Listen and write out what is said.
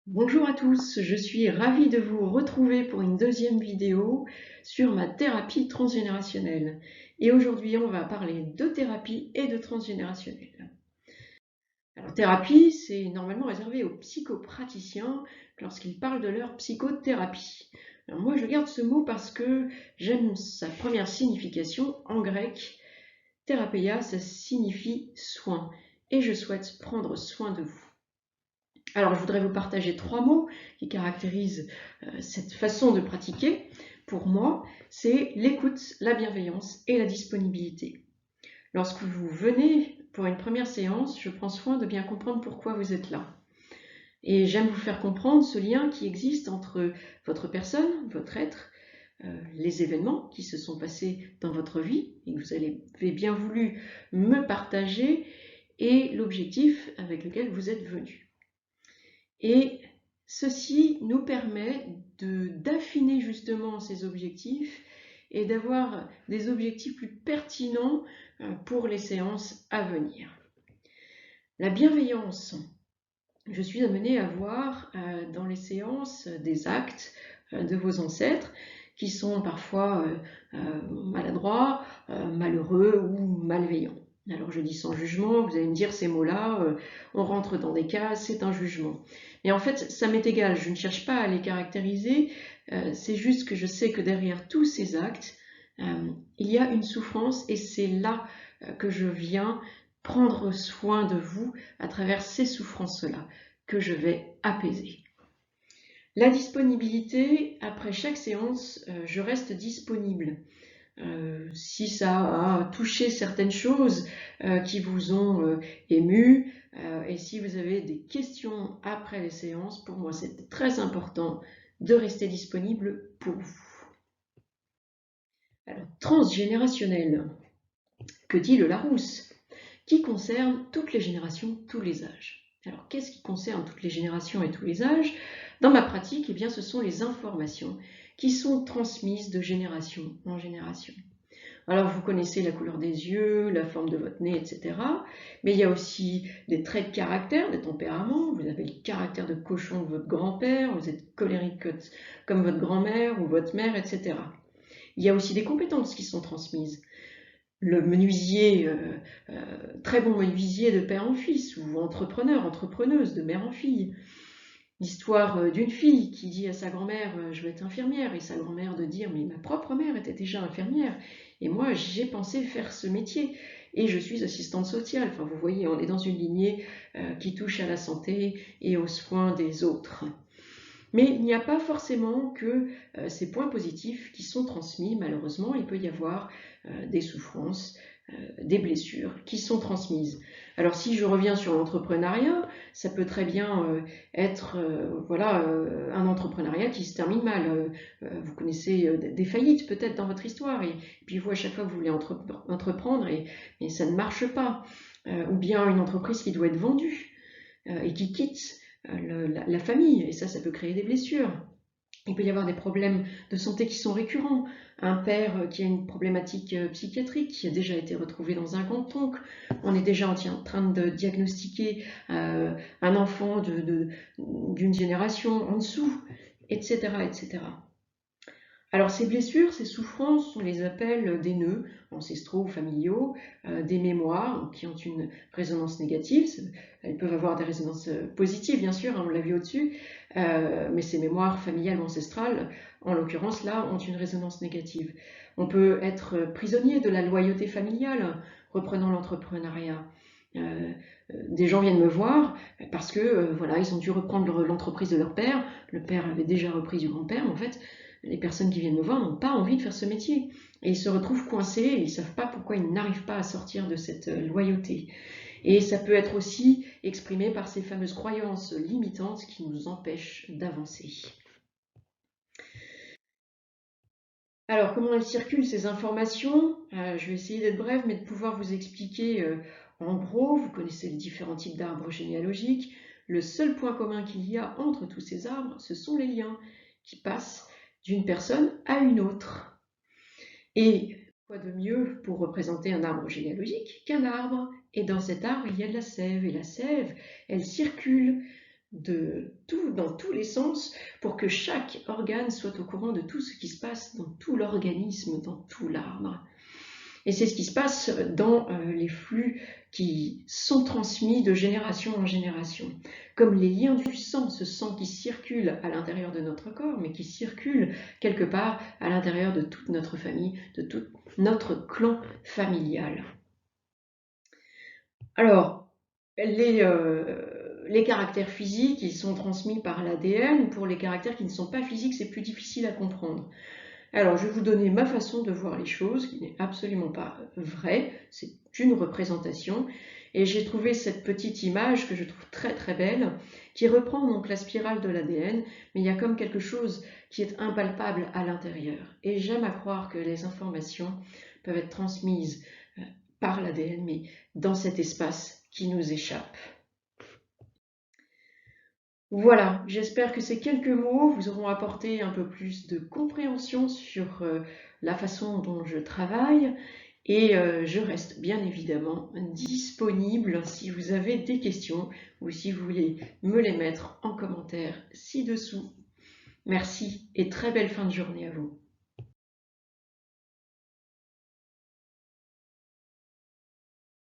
Bonjour à tous, je suis ravie de vous retrouver pour une deuxième vidéo sur ma thérapie transgénérationnelle. Et aujourd'hui, on va parler de thérapie et de transgénérationnel. Alors, thérapie, c'est normalement réservé aux psychopraticiens lorsqu'ils parlent de leur psychothérapie. Alors moi, je garde ce mot parce que j'aime sa première signification en grec. Thérapeia, ça signifie soin. Et je souhaite prendre soin de vous. Alors, je voudrais vous partager 3 mots qui caractérisent cette façon de pratiquer. Pour moi, c'est l'écoute, la bienveillance et la disponibilité. Lorsque vous venez pour une première séance, je prends soin de bien comprendre pourquoi vous êtes là. Et j'aime vous faire comprendre ce lien qui existe entre votre personne, votre être, les événements qui se sont passés dans votre vie et que vous avez bien voulu me partager et l'objectif avec lequel vous êtes venu. Et ceci nous permet d'affiner justement ces objectifs et d'avoir des objectifs plus pertinents pour les séances à venir. La bienveillance. Je suis amenée à voir dans les séances des actes de vos ancêtres qui sont parfois maladroits, malheureux ou malveillants. Alors je dis sans jugement, vous allez me dire ces mots-là, on rentre dans des cas, c'est un jugement. Mais en fait, ça m'est égal, je ne cherche pas à les caractériser, c'est juste que je sais que derrière tous ces actes, il y a une souffrance et c'est là que je viens prendre soin de vous à travers ces souffrances-là que je vais apaiser. La disponibilité, après chaque séance, je reste disponible. Si ça a touché certaines choses qui vous ont ému et si vous avez des questions après les séances, pour moi c'est très important de rester disponible pour vous. Alors, transgénérationnel, que dit le Larousse? Qui concerne toutes les générations, tous les âges. Alors, qu'est-ce qui concerne toutes les générations et tous les âges? Dans ma pratique, eh bien, ce sont les informations qui sont transmises de génération en génération. Alors, vous connaissez la couleur des yeux, la forme de votre nez, etc. Mais il y a aussi des traits de caractère, des tempéraments. Vous avez le caractère de cochon de votre grand-père, vous êtes colérique comme votre grand-mère ou votre mère, etc. Il y a aussi des compétences qui sont transmises. Le menuisier, très bon menuisier de père en fils, ou entrepreneur, entrepreneuse de mère en fille. L'histoire d'une fille qui dit à sa grand-mère je veux être infirmière, et sa grand-mère de dire mais ma propre mère était déjà infirmière, et moi j'ai pensé faire ce métier, et je suis assistante sociale. Enfin, vous voyez, on est dans une lignée qui touche à la santé et aux soins des autres. Mais il n'y a pas forcément que ces points positifs qui sont transmis. Malheureusement, il peut y avoir des souffrances, des blessures qui sont transmises. Alors si je reviens sur l'entrepreneuriat, ça peut très bien être un entrepreneuriat qui se termine mal. Vous connaissez des faillites peut-être dans votre histoire, et puis vous, à chaque fois que vous voulez entreprendre et ça ne marche pas. Ou bien une entreprise qui doit être vendue et qui quitte la famille, et ça peut créer des blessures. Il peut y avoir des problèmes de santé qui sont récurrents. Un père qui a une problématique psychiatrique qui a déjà été retrouvé dans un grand-oncle. On est déjà en train de diagnostiquer un enfant d'une génération en dessous, etc., etc. Alors ces blessures, ces souffrances, on les appelle des nœuds ancestraux ou familiaux, des mémoires qui ont une résonance négative. Elles peuvent avoir des résonances positives, bien sûr, on l'a vu au-dessus, mais ces mémoires familiales ou ancestrales, en l'occurrence là, ont une résonance négative. On peut être prisonnier de la loyauté familiale, reprenant l'entrepreneuriat. Des gens viennent me voir parce que voilà, ils ont dû reprendre l'entreprise de leur père. Le père avait déjà repris du grand-père, mais en fait, les personnes qui viennent me voir n'ont pas envie de faire ce métier. Et ils se retrouvent coincés et ils ne savent pas pourquoi ils n'arrivent pas à sortir de cette loyauté. Et ça peut être aussi exprimé par ces fameuses croyances limitantes qui nous empêchent d'avancer. Alors, comment elles circulent ces informations? Je vais essayer d'être brève, mais de pouvoir vous expliquer en gros. Vous connaissez les différents types d'arbres généalogiques. Le seul point commun qu'il y a entre tous ces arbres, ce sont les liens qui passent d'une personne à une autre. Et quoi de mieux pour représenter un arbre généalogique qu'un arbre? Et dans cet arbre, il y a de la sève. Et la sève, elle circule dans tous les sens pour que chaque organe soit au courant de tout ce qui se passe dans tout l'organisme, dans tout l'arbre. Et c'est ce qui se passe dans les flux qui sont transmis de génération en génération. Comme les liens du sang, ce sang qui circule à l'intérieur de notre corps, mais qui circule quelque part à l'intérieur de toute notre famille, de tout notre clan familial. Alors, les caractères physiques, ils sont transmis par l'ADN. Pour les caractères qui ne sont pas physiques, c'est plus difficile à comprendre. Alors, je vais vous donner ma façon de voir les choses, qui n'est absolument pas vraie, c'est une représentation. Et j'ai trouvé cette petite image que je trouve très très belle, qui reprend donc la spirale de l'ADN, mais il y a comme quelque chose qui est impalpable à l'intérieur. Et j'aime à croire que les informations peuvent être transmises par l'ADN, mais dans cet espace qui nous échappe. Voilà, j'espère que ces quelques mots vous auront apporté un peu plus de compréhension sur la façon dont je travaille et je reste bien évidemment disponible si vous avez des questions ou si vous voulez me les mettre en commentaire ci-dessous. Merci et très belle fin de journée à vous.